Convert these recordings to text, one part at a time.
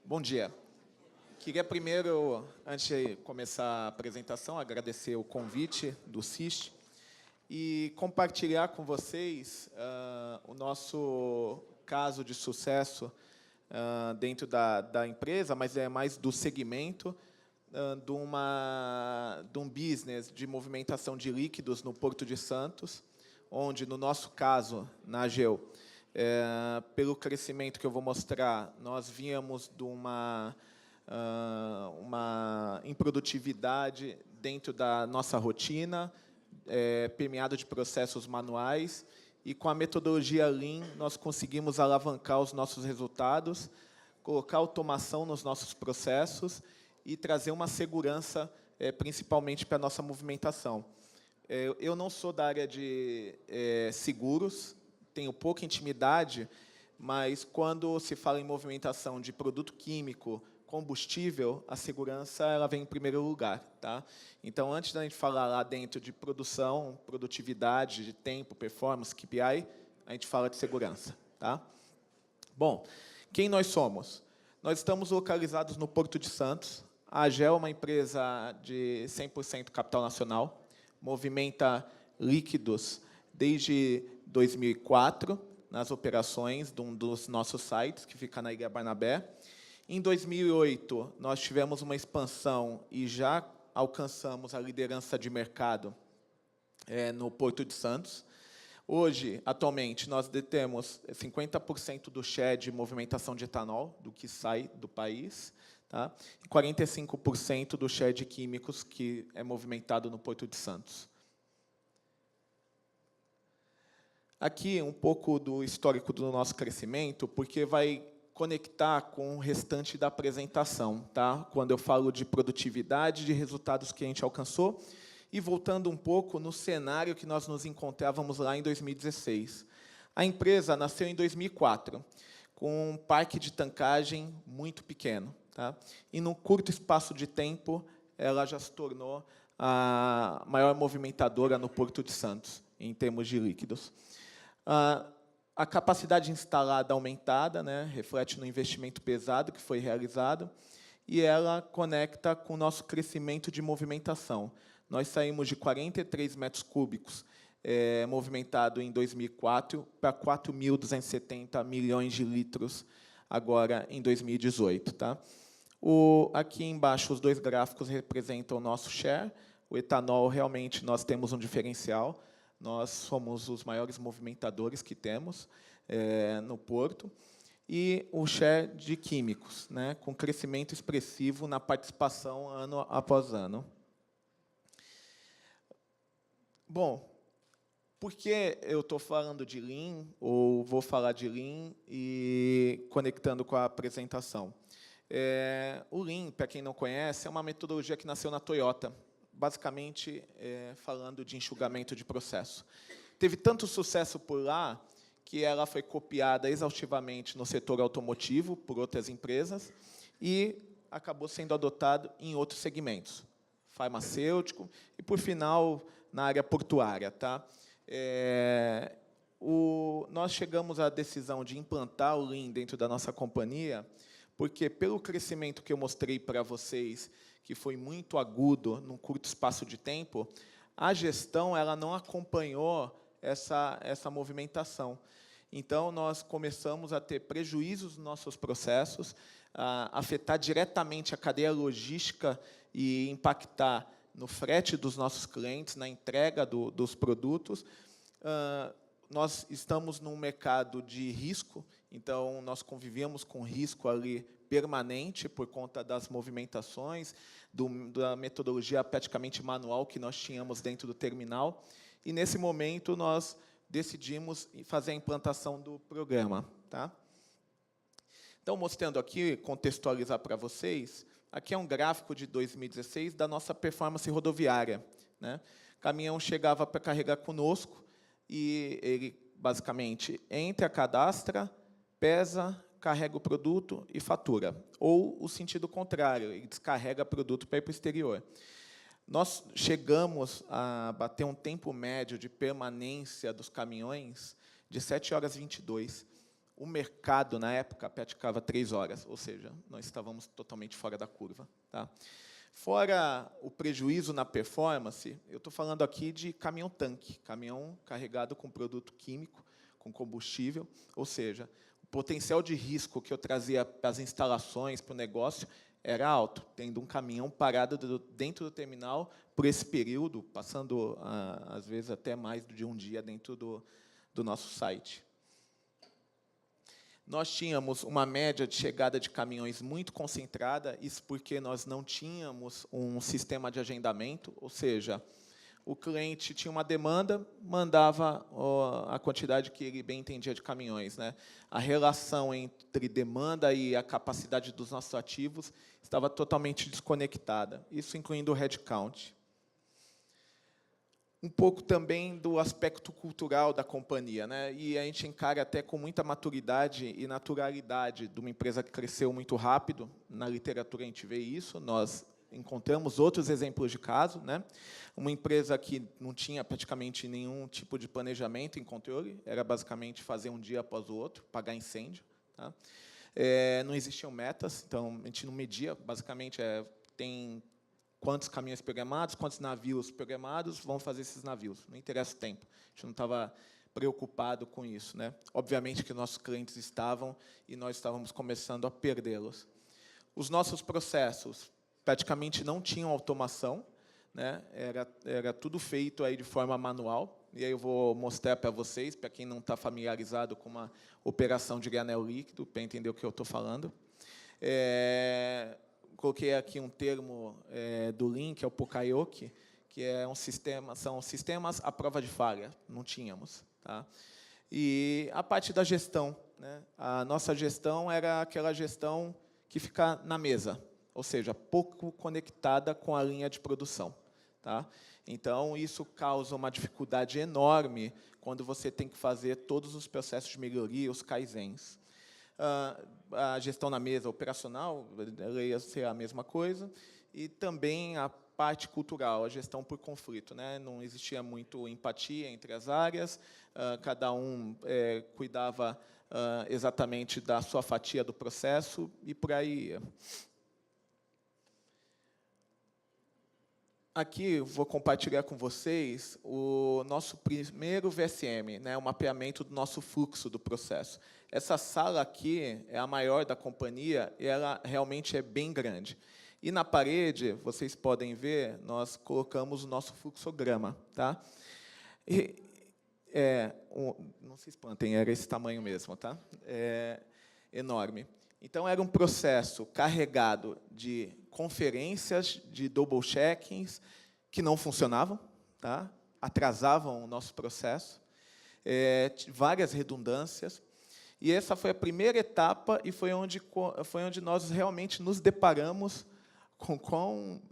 Bom dia. Queria primeiro, antes de começar a apresentação, agradecer o convite do CIST e compartilhar com vocês o nosso caso de sucesso dentro da empresa, mas é mais do segmento de um business de movimentação de líquidos no Porto de Santos, onde, no nosso caso, na AGEU, pelo crescimento que eu vou mostrar, nós víamos de uma improdutividade dentro da nossa rotina, permeado de processos manuais, e com a metodologia Lean nós conseguimos alavancar os nossos resultados, colocar automação nos nossos processos e trazer uma segurança, principalmente para a nossa movimentação. Eu não sou da área de seguros, tenho pouca intimidade, mas quando se fala em movimentação de produto químico, combustível, a segurança ela vem em primeiro lugar. Tá? Então, antes da gente falar lá dentro de produção, produtividade, de tempo, performance, KPI, a gente fala de segurança. Tá? Bom, quem nós somos? Nós estamos localizados no Porto de Santos. A AGEL é uma empresa de 100% capital nacional, movimenta líquidos desde 2004, nas operações de um dos nossos sites, que fica na Ilha Barnabé. Em 2008, nós tivemos uma expansão e já alcançamos a liderança de mercado no Porto de Santos. Hoje, atualmente, nós detemos 50% do share de movimentação de etanol, do que sai do país, tá? E 45% do share de químicos que é movimentado no Porto de Santos. Aqui, um pouco do histórico do nosso crescimento, porque vai conectar com o restante da apresentação, tá? Quando eu falo de produtividade, de resultados que a gente alcançou, e voltando um pouco no cenário que nós nos encontrávamos lá em 2016. A empresa nasceu em 2004, com um parque de tancagem muito pequeno. Tá? E, num curto espaço de tempo, ela já se tornou a maior movimentadora no Porto de Santos, em termos de líquidos. A capacidade instalada aumentada, né, reflete no investimento pesado que foi realizado, e ela conecta com o nosso crescimento de movimentação. Nós saímos de 43 metros cúbicos movimentado em 2004 para 4.270 milhões de litros agora em 2018. Tá? Aqui embaixo, os dois gráficos representam o nosso share. O etanol, realmente, nós temos um diferencial. Nós somos os maiores movimentadores que temos no Porto. E o share de químicos, né, com crescimento expressivo na participação ano após ano. Bom, por que eu estou falando de Lean, ou vou falar de Lean e conectando com a apresentação? O Lean, para quem não conhece, é uma metodologia que nasceu na Toyota, basicamente falando de enxugamento de processo. Teve tanto sucesso por lá que ela foi copiada exaustivamente no setor automotivo por outras empresas e acabou sendo adotado em outros segmentos, farmacêutico e, por final, na área portuária. Tá? Nós chegamos à decisão de implantar o Lean dentro da nossa companhia porque, pelo crescimento que eu mostrei para vocês, que foi muito agudo, num curto espaço de tempo, a gestão ela não acompanhou essa movimentação. Então, nós começamos a ter prejuízos nos nossos processos, a afetar diretamente a cadeia logística e impactar no frete dos nossos clientes, na entrega dos produtos. Nós estamos num mercado de risco, então nós convivíamos com risco ali permanente por conta das movimentações, da metodologia praticamente manual que nós tínhamos dentro do terminal. E, nesse momento, nós decidimos fazer a implantação do programa. Tá? Então, mostrando aqui, contextualizar para vocês, aqui é um gráfico de 2016 da nossa performance rodoviária. Né? O caminhão chegava para carregar conosco, e ele, basicamente, entra, cadastra, pesa, carrega o produto e fatura. Ou o sentido contrário, ele descarrega o produto para ir para o exterior. Nós chegamos a bater um tempo médio de permanência dos caminhões de 7 horas e 22. o mercado, na época, praticava 3 horas, ou seja, nós estávamos totalmente fora da curva. Tá? Fora o prejuízo na performance, eu estou falando aqui de caminhão-tanque, caminhão carregado com produto químico, com combustível, ou seja, o potencial de risco que eu trazia para as instalações, para o negócio, era alto, tendo um caminhão parado dentro do terminal por esse período, passando, às vezes, até mais de um dia dentro do nosso site. Nós tínhamos uma média de chegada de caminhões muito concentrada, isso porque nós não tínhamos um sistema de agendamento, ou seja, o cliente tinha uma demanda, mandava a quantidade que ele bem entendia de caminhões. Né? A relação entre demanda e a capacidade dos nossos ativos estava totalmente desconectada, isso incluindo o headcount. Um pouco também do aspecto cultural da companhia. Né? E a gente encara até com muita maturidade e naturalidade de uma empresa que cresceu muito rápido. Na literatura a gente vê isso, nós encontramos outros exemplos de caso. Né? Uma empresa que não tinha praticamente nenhum tipo de planejamento em controle, era basicamente fazer um dia após o outro, apagar incêndio. Tá? Não existiam metas, então a gente não media, basicamente tem quantos caminhões programados, quantos navios programados, vão fazer esses navios. Não interessa o tempo. A gente não estava preocupado com isso. Né? Obviamente que nossos clientes estavam e nós estávamos começando a perdê-los. Os nossos processos praticamente não tinham automação, né? Era tudo feito aí de forma manual. E aí eu vou mostrar para vocês, para quem não está familiarizado com uma operação de granel líquido, para entender o que eu estou falando. Coloquei aqui um termo do Lean, que é o Pokayoke, que são sistemas à prova de falha. Não tínhamos. Tá? E a parte da gestão. Né? A nossa gestão era aquela gestão que fica na mesa, ou seja, pouco conectada com a linha de produção. Tá? Então, isso causa uma dificuldade enorme quando você tem que fazer todos os processos de melhoria, os kaizens. A gestão na mesa operacional, ia ser a mesma coisa, e também a parte cultural, a gestão por conflito. Né? Não existia muito empatia entre as áreas, cada um cuidava exatamente da sua fatia do processo, e por aí ia. Aqui vou compartilhar com vocês o nosso primeiro VSM, né, o mapeamento do nosso fluxo do processo. Essa sala aqui é a maior da companhia e ela realmente é bem grande. E na parede, vocês podem ver, nós colocamos o nosso fluxograma. Tá? Não se espantem, era esse tamanho mesmo. Tá? Enorme. Então, era um processo carregado de conferências, de double-checkings, que não funcionavam, tá? Atrasavam o nosso processo, várias redundâncias. E essa foi a primeira etapa e foi onde nós realmente nos deparamos com quão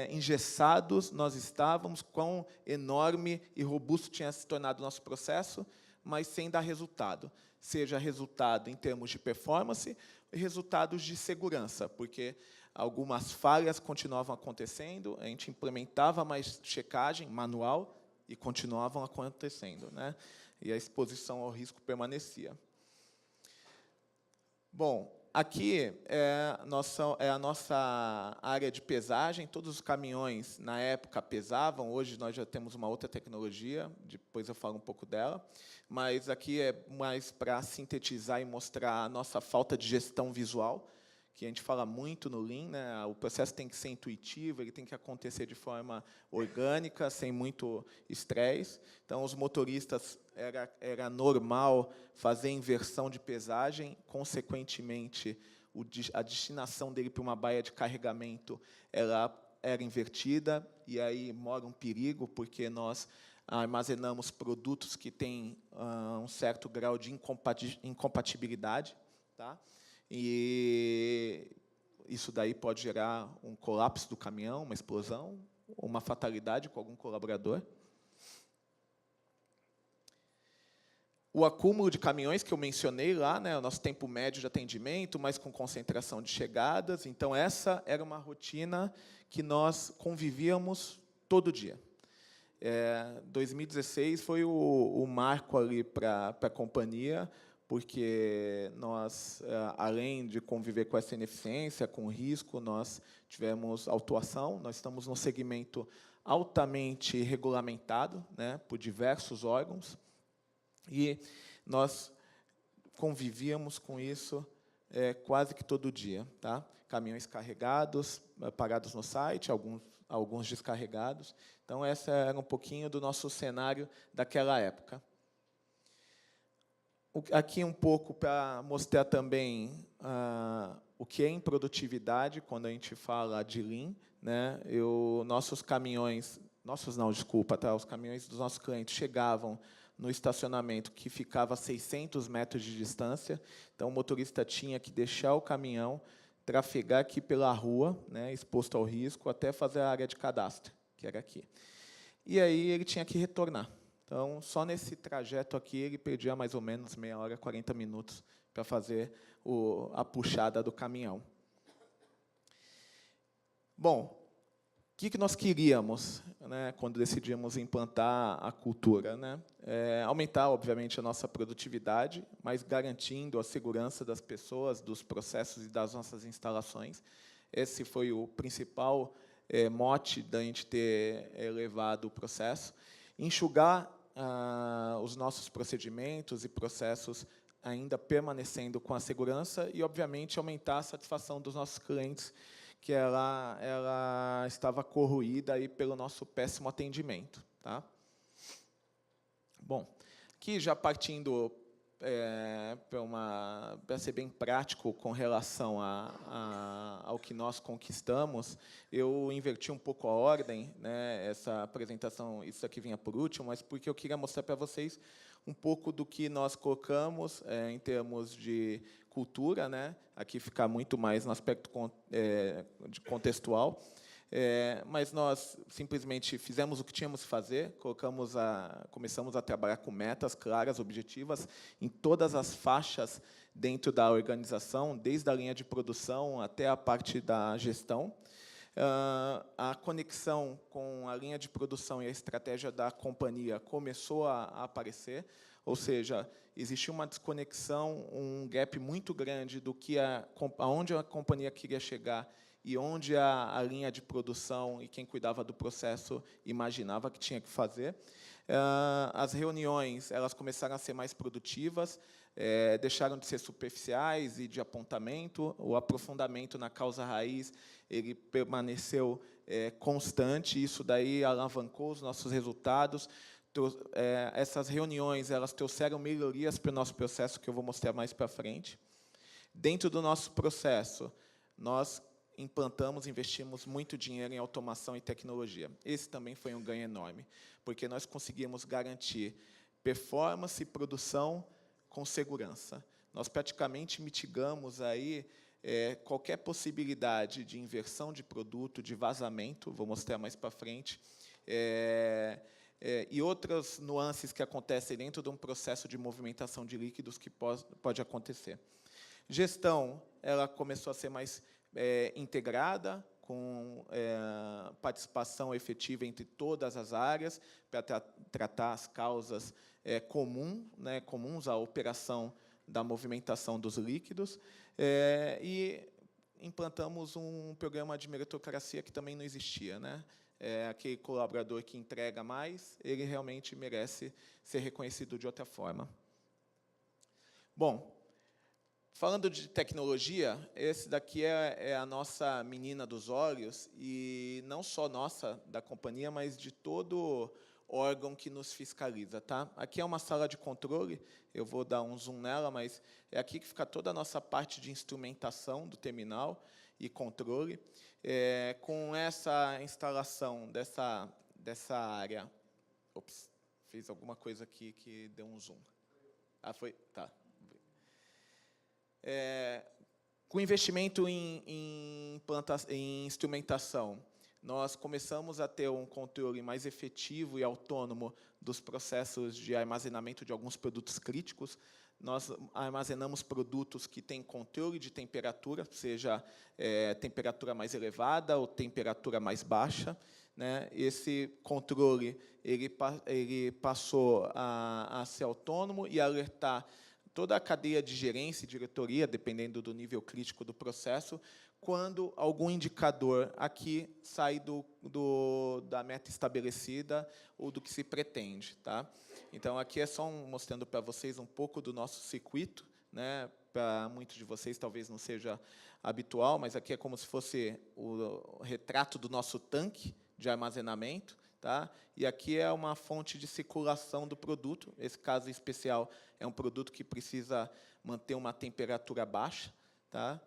engessados nós estávamos, quão enorme e robusto tinha se tornado o nosso processo, mas sem dar resultado. Seja resultado em termos de performance e resultados de segurança, porque algumas falhas continuavam acontecendo, a gente implementava mais checagem manual e continuavam acontecendo. Né? E a exposição ao risco permanecia. Bom, aqui é a nossa área de pesagem. Todos os caminhões, na época, pesavam. Hoje, nós já temos uma outra tecnologia, depois eu falo um pouco dela. Mas aqui é mais para sintetizar e mostrar a nossa falta de gestão visual, que a gente fala muito no Lean. Né? O processo tem que ser intuitivo, ele tem que acontecer de forma orgânica, sem muito estresse. Então, os motoristas, era normal fazer inversão de pesagem, consequentemente, a destinação dele para uma baía de carregamento ela era invertida, e aí mora um perigo, porque nós armazenamos produtos que têm um certo grau de incompatibilidade. Tá? E isso daí pode gerar um colapso do caminhão, uma explosão, uma fatalidade com algum colaborador. O acúmulo de caminhões que eu mencionei lá, né, o nosso tempo médio de atendimento, mas com concentração de chegadas. Então, essa era uma rotina que nós convivíamos todo dia. 2016 foi o marco ali para a companhia, porque nós, além de conviver com essa ineficiência, com o risco, nós tivemos autuação, nós estamos num segmento altamente regulamentado, né, por diversos órgãos, e nós convivíamos com isso quase que todo dia. Tá? Caminhões carregados, parados no site, alguns descarregados. Então, esse era um pouquinho do nosso cenário daquela época. Aqui um pouco para mostrar também o que é improdutividade, quando a gente fala de Lean. Né? Nossos caminhões, os caminhões dos nossos clientes chegavam no estacionamento que ficava a 600 metros de distância, então o motorista tinha que deixar o caminhão, trafegar aqui pela rua, né, exposto ao risco, até fazer a área de cadastro, que era aqui. E aí ele tinha que retornar. Então, só nesse trajeto aqui, ele perdia mais ou menos meia hora, 40 minutos, para fazer a puxada do caminhão. Bom, o que nós queríamos, né, quando decidimos implantar a cultura? Né? Aumentar, obviamente, a nossa produtividade, mas garantindo a segurança das pessoas, dos processos e das nossas instalações. Esse foi o principal mote da gente ter elevado o processo. Enxugar os nossos procedimentos e processos ainda permanecendo com a segurança e, obviamente, aumentar a satisfação dos nossos clientes, que ela estava corroída aí pelo nosso péssimo atendimento. Tá? Bom, aqui já partindo para ser bem prático com relação ao que nós conquistamos, eu inverti um pouco a ordem, né, essa apresentação, isso aqui vinha por último, mas porque eu queria mostrar para vocês um pouco do que nós colocamos em termos de cultura, né? Aqui fica muito mais no aspecto contextual, mas nós simplesmente fizemos o que tínhamos que fazer, começamos a trabalhar com metas claras, objetivas, em todas as faixas dentro da organização, desde a linha de produção até a parte da gestão. A conexão com a linha de produção e a estratégia da companhia começou a aparecer, ou seja, existia uma desconexão, um gap muito grande do que aonde a companhia queria chegar e onde a linha de produção e quem cuidava do processo imaginava que tinha que fazer. As reuniões elas começaram a ser mais produtivas, deixaram de ser superficiais e de apontamento. O aprofundamento na causa raiz ele permaneceu constante. Isso daí alavancou os nossos resultados. Essas reuniões elas trouxeram melhorias para o nosso processo, que eu vou mostrar mais para frente. Dentro do nosso processo, nós implantamos, investimos muito dinheiro em automação e tecnologia. Esse também foi um ganho enorme, porque nós conseguimos garantir performance e produção com segurança. Nós praticamente mitigamos aí qualquer possibilidade de inversão de produto, de vazamento, vou mostrar mais para frente, e outras nuances que acontecem dentro de um processo de movimentação de líquidos que pode acontecer. Gestão, ela começou a ser mais integrada, com participação efetiva entre todas as áreas, para tratar as causas comuns à operação da movimentação dos líquidos, e implantamos um programa de meritocracia que também não existia. Né? Aquele colaborador que entrega mais, ele realmente merece ser reconhecido de outra forma. Bom, falando de tecnologia, esse daqui é a nossa menina dos olhos, e não só nossa, da companhia, mas de todo órgão que nos fiscaliza. Tá? Aqui é uma sala de controle, eu vou dar um zoom nela, mas é aqui que fica toda a nossa parte de instrumentação do terminal e controle. Com essa instalação dessa área... Ops, fiz alguma coisa aqui que deu um zoom. Ah, foi? Tá. Com investimento em instrumentação, nós começamos a ter um controle mais efetivo e autônomo dos processos de armazenamento de alguns produtos críticos. Nós armazenamos produtos que têm controle de temperatura, seja temperatura mais elevada ou temperatura mais baixa. Né? Esse controle ele passou a ser autônomo e alertar toda a cadeia de gerência e diretoria, dependendo do nível crítico do processo, quando algum indicador aqui sai da meta estabelecida ou do que se pretende. Tá? Então, aqui é só mostrando para vocês um pouco do nosso circuito, né? Para muitos de vocês talvez não seja habitual, mas aqui é como se fosse o retrato do nosso tanque de armazenamento. Tá? E aqui é uma fonte de circulação do produto. Esse caso especial é um produto que precisa manter uma temperatura baixa, tá?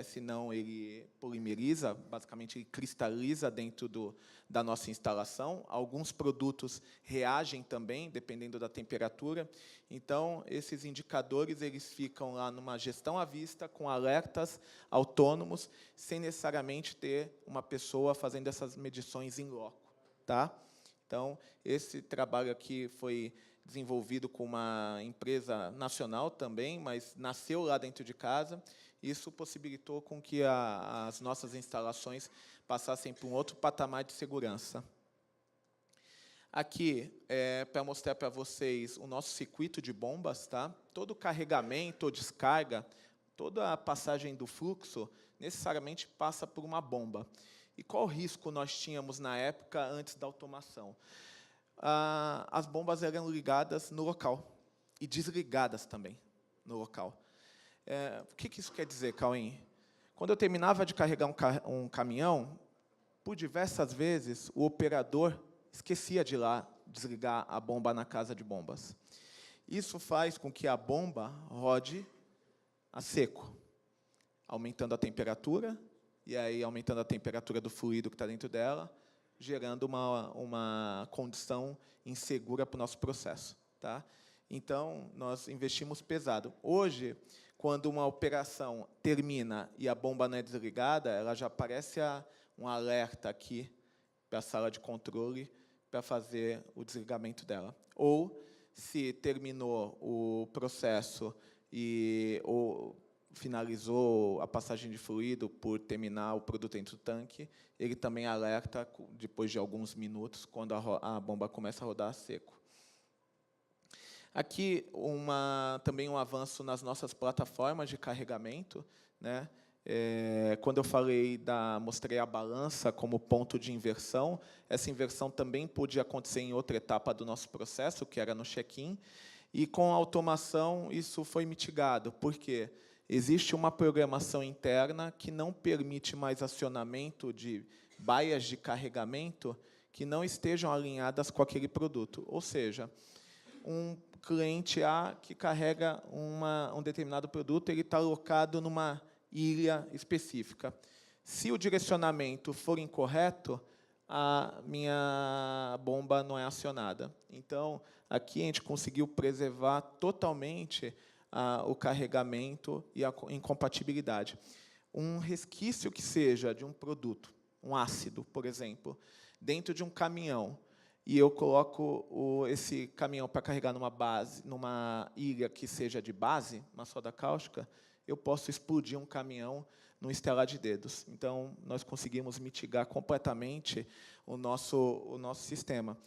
Senão ele polimeriza, basicamente ele cristaliza dentro da nossa instalação. Alguns produtos reagem também, dependendo da temperatura. Então, esses indicadores eles ficam lá numa gestão à vista, com alertas autônomos, sem necessariamente ter uma pessoa fazendo essas medições in loco. Tá? Então, esse trabalho aqui foi desenvolvido com uma empresa nacional também, mas nasceu lá dentro de casa. Isso possibilitou com que as nossas instalações passassem para um outro patamar de segurança. Aqui, para mostrar para vocês o nosso circuito de bombas. Tá? Todo carregamento ou descarga, toda a passagem do fluxo, necessariamente passa por uma bomba. E qual risco nós tínhamos na época, antes da automação? As bombas eram ligadas no local e desligadas também no local. O que isso quer dizer, Cauim? Quando eu terminava de carregar um caminhão, por diversas vezes, o operador esquecia de ir lá desligar a bomba na casa de bombas. Isso faz com que a bomba rode a seco, aumentando a temperatura, e aí aumentando a temperatura do fluido que está dentro dela, gerando uma condição insegura para o nosso processo. Tá? Então, nós investimos pesado. Hoje, quando uma operação termina e a bomba não é desligada, ela já aparece um alerta aqui para a sala de controle para fazer o desligamento dela. Ou, se terminou o processo ou finalizou a passagem de fluido por terminar o produto dentro do tanque, ele também alerta, depois de alguns minutos, quando a bomba começa a rodar a seco. Aqui, também um avanço nas nossas plataformas de carregamento. Né? Quando eu mostrei a balança como ponto de inversão, essa inversão também podia acontecer em outra etapa do nosso processo, que era no check-in, e com a automação isso foi mitigado. Por quê? Existe uma programação interna que não permite mais acionamento de baias de carregamento que não estejam alinhadas com aquele produto. Ou seja, um cliente A que carrega um determinado produto, ele está alocado numa ilha específica. Se o direcionamento for incorreto, a minha bomba não é acionada. Então, aqui a gente conseguiu preservar totalmente o carregamento e a incompatibilidade. Um resquício que seja de um produto, um ácido, por exemplo, dentro de um caminhão, e eu coloco esse caminhão para carregar numa ilha que seja de base, uma soda cáustica, eu posso explodir um caminhão num estalar de dedos. Então, nós conseguimos mitigar completamente o nosso sistema.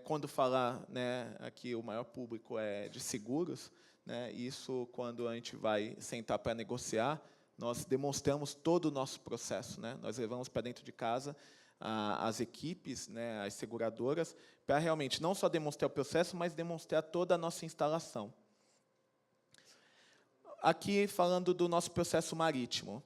Quando falar, né, aqui o maior público é de seguros, né, isso, quando a gente vai sentar para negociar, nós demonstramos todo o nosso processo. Né, nós levamos para dentro de casa as equipes, né, as seguradoras, para realmente não só demonstrar o processo, mas demonstrar toda a nossa instalação. Aqui, falando do nosso processo marítimo.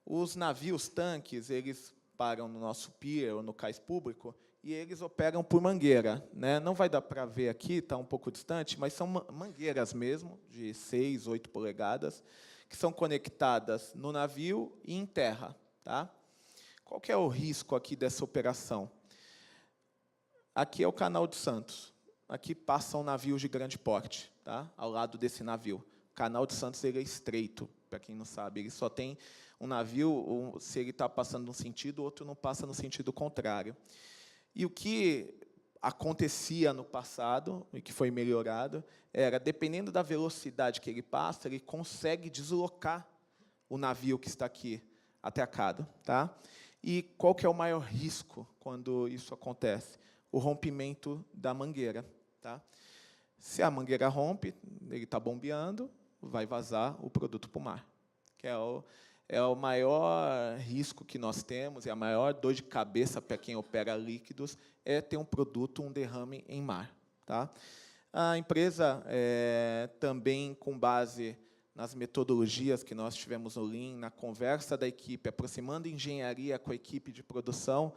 Os navios tanques, eles param no nosso pier ou no cais público e eles operam por mangueira. Né? Não vai dar para ver aqui, está um pouco distante, mas são mangueiras mesmo, de 6, 8 polegadas, que são conectadas no navio e em terra. Tá? Qual que é o risco aqui dessa operação? Aqui é o Canal de Santos. Aqui passam navios de grande porte, tá? Ao lado desse navio. O Canal de Santos ele é estreito, para quem não sabe. Ele só tem um navio, se ele está passando num sentido, o outro não passa no sentido contrário. E o que acontecia no passado, e que foi melhorado, era, dependendo da velocidade que ele passa, ele consegue deslocar o navio que está aqui atracado. Tá? E qual que é o maior risco quando isso acontece? O rompimento da mangueira. Tá? Se a mangueira rompe, ele está bombeando, vai vazar o produto para o mar, que é o maior risco que nós temos, e a maior dor de cabeça para quem opera líquidos é ter um produto, um derrame em mar. Tá? A empresa, também com base nas metodologias que nós tivemos no Lean, na conversa da equipe, aproximando engenharia com a equipe de produção,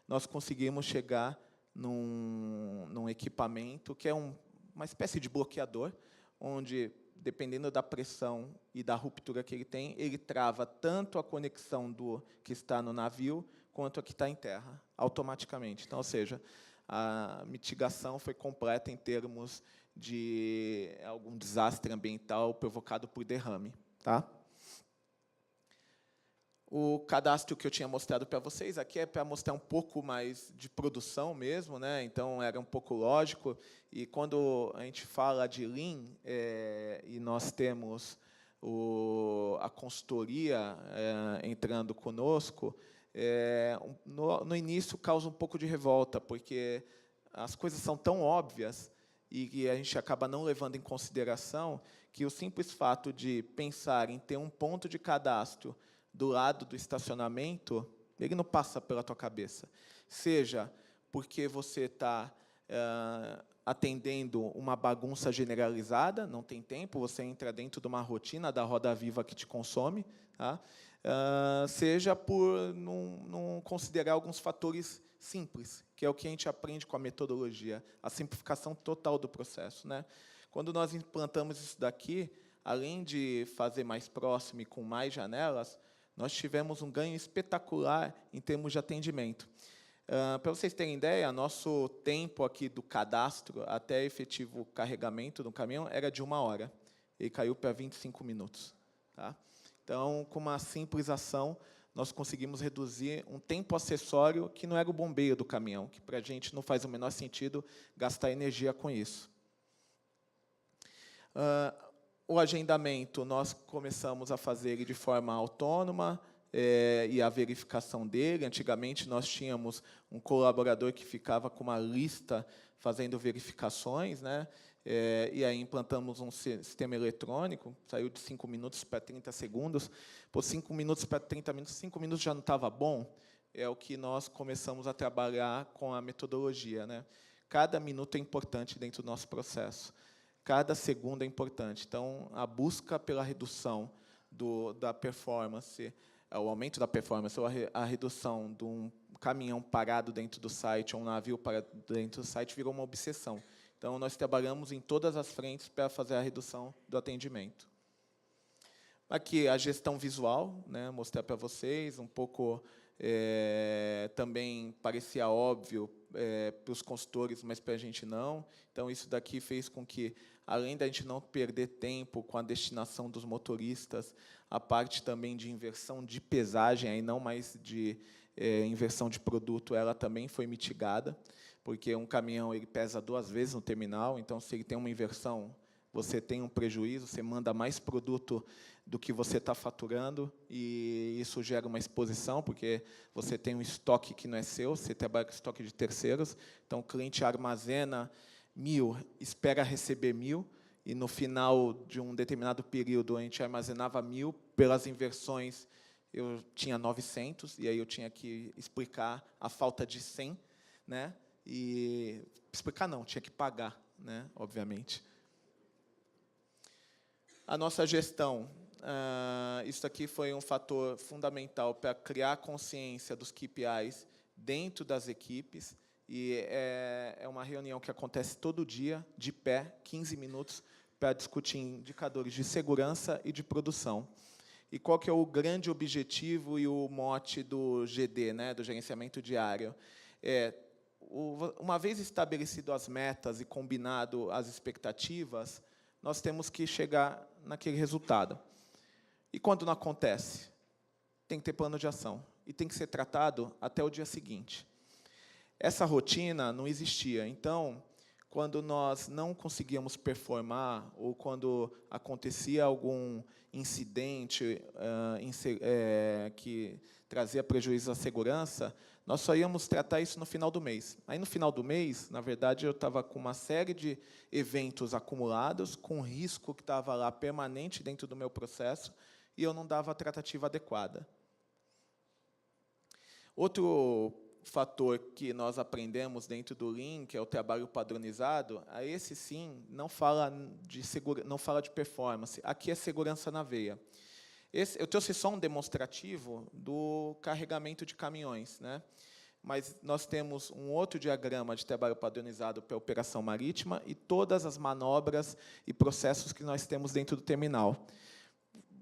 nós conseguimos chegar num equipamento que é uma espécie de bloqueador, onde, dependendo da pressão e da ruptura que ele tem, ele trava tanto a conexão do que está no navio, quanto a que está em terra, automaticamente. Então, ou seja, a mitigação foi completa em termos de algum desastre ambiental provocado por derrame. Tá? O cadastro que eu tinha mostrado para vocês aqui é para mostrar um pouco mais de produção mesmo, né? Então era um pouco lógico. E quando a gente fala de Lean, e nós temos a consultoria entrando conosco, no início causa um pouco de revolta, porque as coisas são tão óbvias e a gente acaba não levando em consideração que o simples fato de pensar em ter um ponto de cadastro do lado do estacionamento, ele não passa pela tua cabeça. Seja porque você está atendendo uma bagunça generalizada, não tem tempo, você entra dentro de uma rotina da roda viva que te consome, tá? Seja por não considerar alguns fatores simples, que é o que a gente aprende com a metodologia, a simplificação total do processo, né? Quando nós implantamos isso daqui, além de fazer mais próximo e com mais janelas, nós tivemos um ganho espetacular em termos de atendimento. Para vocês terem ideia, nosso tempo aqui do cadastro até efetivo carregamento do caminhão era de 1 hora. Ele caiu para 25 minutos. Tá? Então, com uma simples ação, nós conseguimos reduzir um tempo acessório que não era o bombeio do caminhão, que para a gente não faz o menor sentido gastar energia com isso. O agendamento, nós começamos a fazer ele de forma autônoma, e a verificação dele. Antigamente, nós tínhamos um colaborador que ficava com uma lista fazendo verificações, né? E aí implantamos um sistema eletrônico, saiu de 5 minutos para 30 segundos. Por 5 minutos para 30 minutos, 5 minutos já não estava bom, é o que nós começamos a trabalhar com a metodologia, né? Cada minuto é importante dentro do nosso processo. Cada segundo é importante. Então, a busca pela redução da performance, o aumento da performance, ou a redução de um caminhão parado dentro do site, ou um navio parado dentro do site, virou uma obsessão. Então, nós trabalhamos em todas as frentes para fazer a redução do atendimento. Aqui, a gestão visual, né, mostrar para vocês, um pouco também parecia óbvio para os consultores, mas para a gente não. Então, isso daqui fez com que, além da gente não perder tempo com a destinação dos motoristas, a parte também de inversão de pesagem, aí não mais de inversão de produto, ela também foi mitigada, porque um caminhão ele pesa 2 vezes no terminal, então, se ele tem uma inversão, você tem um prejuízo, você manda mais produto do que você está faturando, e isso gera uma exposição, porque você tem um estoque que não é seu, você trabalha com estoque de terceiros, então o cliente armazena 1.000, espera receber 1.000, e no final de um determinado período a gente armazenava 1.000, pelas inversões eu tinha 900, e aí eu tinha que explicar a falta de 100, né? E explicar não, tinha que pagar, né? Obviamente. A nossa gestão, isso aqui foi um fator fundamental para criar consciência dos KPIs dentro das equipes, e é uma reunião que acontece todo dia, de pé, 15 minutos, para discutir indicadores de segurança e de produção. E qual que é o grande objetivo e o mote do GD, né, do gerenciamento diário? Uma vez estabelecido as metas e combinado as expectativas, nós temos que chegar naquele resultado. E quando não acontece? Tem que ter plano de ação. E tem que ser tratado até o dia seguinte. Essa rotina não existia. Então, quando nós não conseguíamos performar, ou quando acontecia algum incidente que trazia prejuízo à segurança, nós só íamos tratar isso no final do mês. Aí, no final do mês, na verdade, eu estava com uma série de eventos acumulados, com risco que estava lá permanente dentro do meu processo, e eu não dava a tratativa adequada. Outro fator que nós aprendemos dentro do Lean, que é o trabalho padronizado, a esse sim não fala de performance. Aqui é segurança na veia. Eu trouxe só um demonstrativo do carregamento de caminhões, né? Mas nós temos um outro diagrama de trabalho padronizado para a operação marítima e todas as manobras e processos que nós temos dentro do terminal.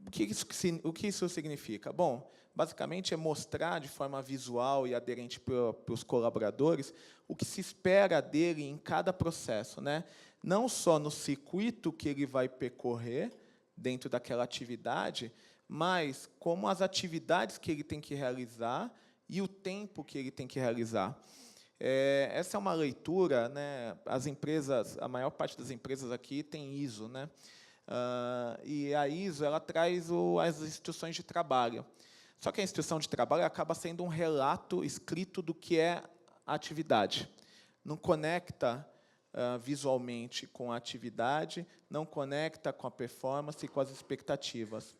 O que isso significa? Bom, basicamente é mostrar de forma visual e aderente para os colaboradores o que se espera dele em cada processo, né? Não só no circuito que ele vai percorrer dentro daquela atividade, mas como as atividades que ele tem que realizar e o tempo que ele tem que realizar. Essa é uma leitura, né? As empresas, a maior parte das empresas aqui tem ISO, né? E a ISO ela traz as instruções de trabalho. Só que a instrução de trabalho acaba sendo um relato escrito do que é a atividade. Não conecta visualmente com a atividade, não conecta com a performance e com as expectativas.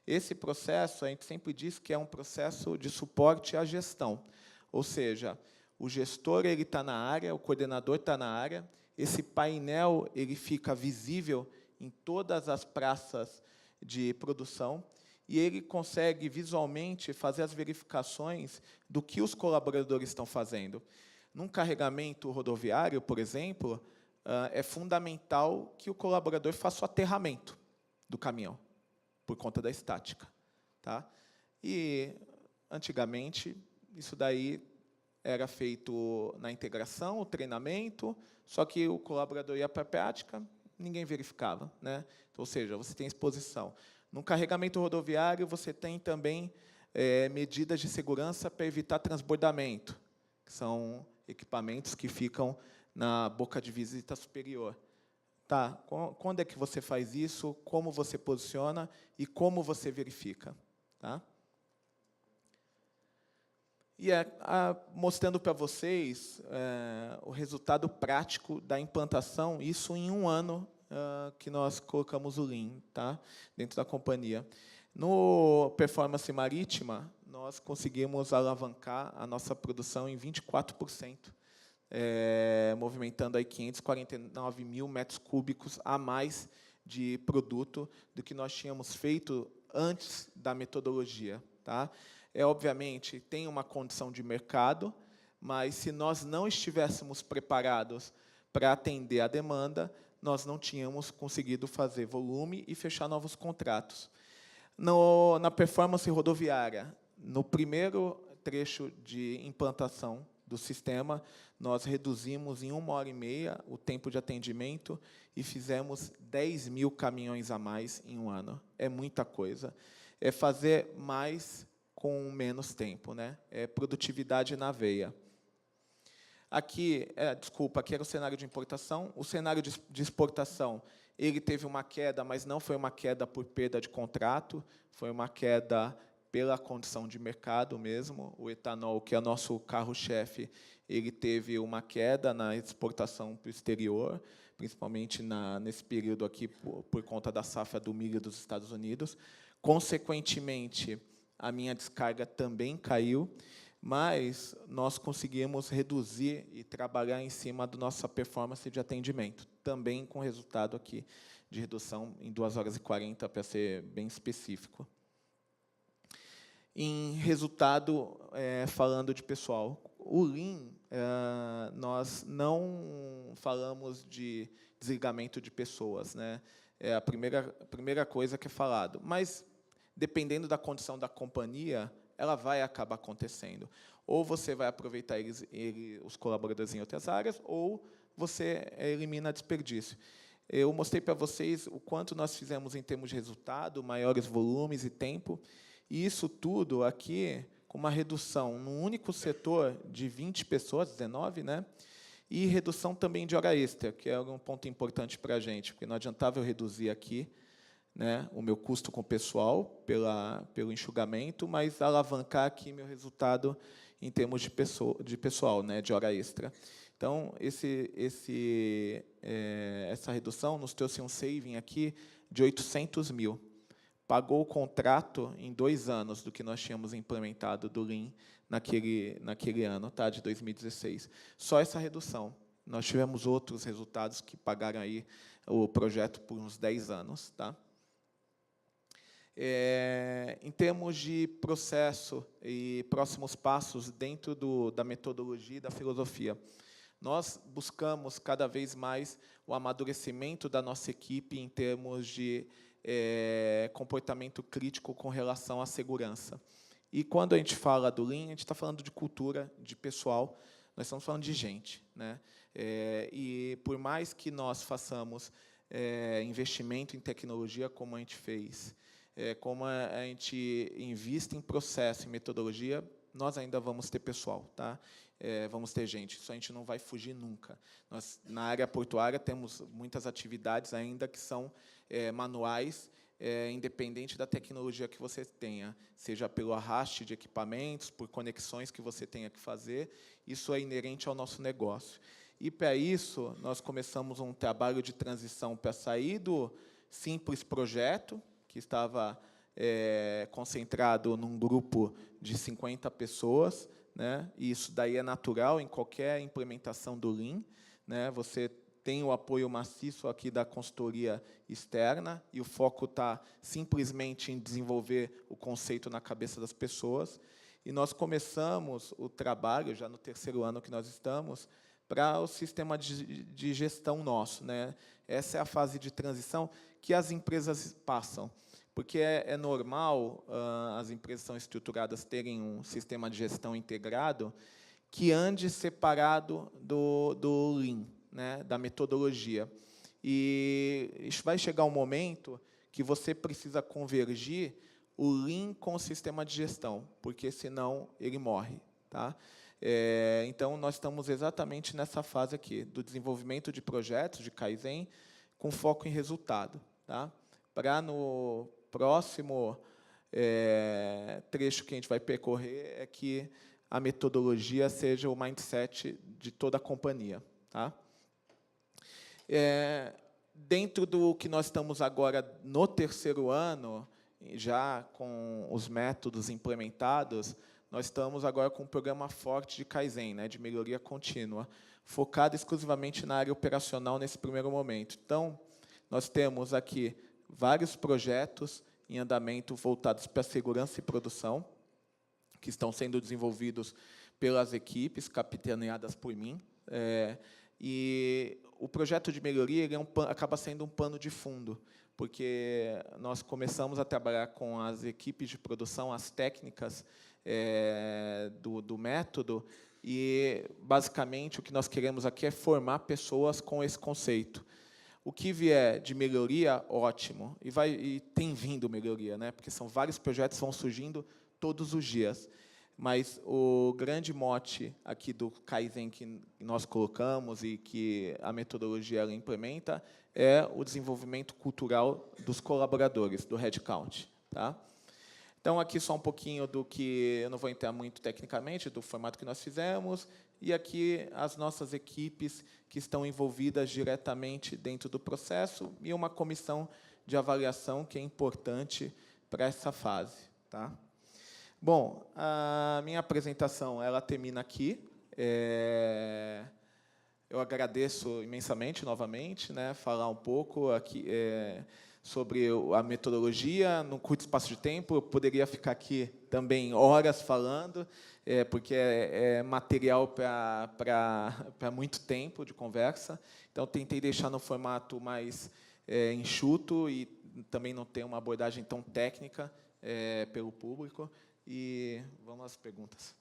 Esse processo, a gente sempre diz que é um processo de suporte à gestão. Ou seja, o gestor está na área, o coordenador está na área, esse painel ele fica visível em todas as praças de produção e ele consegue visualmente fazer as verificações do que os colaboradores estão fazendo. Num carregamento rodoviário, por exemplo, é fundamental que o colaborador faça o aterramento do caminhão, por conta da estática. Tá? E, antigamente, isso daí era feito na integração, o treinamento, só que o colaborador ia para a prática, ninguém verificava, né? Então, ou seja, você tem exposição. No carregamento rodoviário, você tem também medidas de segurança para evitar transbordamento, que são equipamentos que ficam na boca de visita superior. Tá, quando é que você faz isso, como você posiciona e como você verifica. Tá? E mostrando para vocês o resultado prático da implantação, isso em um ano que nós colocamos o Lean, tá? Dentro da companhia. No Performance Marítima, nós conseguimos alavancar a nossa produção em 24%, movimentando aí 549 mil metros cúbicos a mais de produto do que nós tínhamos feito antes da metodologia. Tá? Obviamente, tem uma condição de mercado, mas, se nós não estivéssemos preparados para atender a demanda, nós não tínhamos conseguido fazer volume e fechar novos contratos. Na performance rodoviária, no primeiro trecho de implantação do sistema, nós reduzimos em 1h30 o tempo de atendimento e fizemos 10 mil caminhões a mais em um ano. É muita coisa. É fazer mais com menos tempo, né? É produtividade na veia. Aqui, aqui era o cenário de importação. O cenário de exportação, ele teve uma queda, mas não foi uma queda por perda de contrato, foi uma queda pela condição de mercado mesmo. O etanol, que é o nosso carro-chefe, ele teve uma queda na exportação para o exterior, principalmente nesse período aqui, por conta da safra do milho dos Estados Unidos. Consequentemente, a minha descarga também caiu, mas nós conseguimos reduzir e trabalhar em cima da nossa performance de atendimento, também com resultado aqui de redução em 2h40, para ser bem específico. Em resultado, falando de pessoal, o Lean, nós não falamos de desligamento de pessoas, né? É a primeira coisa que é falado, mas, dependendo da condição da companhia, ela vai acabar acontecendo. Ou você vai aproveitar os colaboradores em outras áreas, ou você elimina desperdício. Eu mostrei para vocês o quanto nós fizemos em termos de resultado, maiores volumes e tempo, e isso tudo aqui com uma redução num único setor de 20 pessoas, 19, né? E redução também de hora extra, que é um ponto importante para a gente, porque não adiantava eu reduzir aqui, né, o meu custo com o pessoal pelo enxugamento, mas alavancar aqui meu resultado em termos de pessoal, né, de hora extra. Então, essa redução nos trouxe um saving aqui de 800 mil. Pagou o contrato em 2 anos do que nós tínhamos implementado do Lean naquele ano, tá, de 2016. Só essa redução. Nós tivemos outros resultados que pagaram aí o projeto por uns 10 anos. Tá? Em termos de processo e próximos passos dentro da metodologia e da filosofia, nós buscamos cada vez mais o amadurecimento da nossa equipe em termos de comportamento crítico com relação à segurança. E quando a gente fala do Lean, a gente está falando de cultura, de pessoal, nós estamos falando de gente, né? E por mais que nós façamos investimento em tecnologia, como a gente fez, como a gente investe em processo, em metodologia, nós ainda vamos ter pessoal, tá? Vamos ter gente, isso a gente não vai fugir nunca. Nós, na área portuária, temos muitas atividades ainda que são manuais, independente da tecnologia que você tenha, seja pelo arraste de equipamentos, por conexões que você tenha que fazer, isso é inerente ao nosso negócio. E, para isso, nós começamos um trabalho de transição para sair do simples projeto, que estava concentrado num grupo de 50 pessoas, né? E isso daí é natural em qualquer implementação do Lean, né? Você tem o apoio maciço aqui da consultoria externa, e o foco está simplesmente em desenvolver o conceito na cabeça das pessoas. E nós começamos o trabalho, já no 3º ano que nós estamos, para o sistema de gestão nosso, né? Essa é a fase de transição que as empresas passam, porque é normal as empresas são estruturadas terem um sistema de gestão integrado que ande separado do Lean, né, da metodologia. E vai chegar um momento que você precisa convergir o Lean com o sistema de gestão, porque, senão, ele morre. Tá? Então, nós estamos exatamente nessa fase aqui, do desenvolvimento de projetos de Kaizen, com foco em resultado. Tá? Para, no próximo trecho que a gente vai percorrer, é que a metodologia seja o mindset de toda a companhia. Tá? Dentro do que nós estamos agora no 3º ano, já com os métodos implementados, nós estamos agora com um programa forte de Kaizen, né, de melhoria contínua, focado exclusivamente na área operacional nesse primeiro momento. Então, nós temos aqui vários projetos em andamento voltados para a segurança e produção, que estão sendo desenvolvidos pelas equipes, capitaneadas por mim. E o projeto de melhoria ele acaba sendo um pano de fundo, porque nós começamos a trabalhar com as equipes de produção, as técnicas do método, e, basicamente, o que nós queremos aqui é formar pessoas com esse conceito. O que vier de melhoria, ótimo, e tem vindo melhoria, né? Porque são vários projetos que vão surgindo todos os dias. Mas o grande mote aqui do Kaizen que nós colocamos e que a metodologia ela implementa é o desenvolvimento cultural dos colaboradores, do headcount. Tá? Então, aqui só um pouquinho do que, eu não vou entrar muito tecnicamente, do formato que nós fizemos, e aqui as nossas equipes que estão envolvidas diretamente dentro do processo e uma comissão de avaliação que é importante para essa fase. Tá? Bom, a minha apresentação ela termina aqui. Eu agradeço imensamente, novamente, né, falar um pouco aqui sobre a metodologia num curto espaço de tempo. Eu poderia ficar aqui também horas falando, porque é material para muito tempo de conversa. Então, tentei deixar no formato mais enxuto e também não ter uma abordagem tão técnica pelo público. E vamos às perguntas.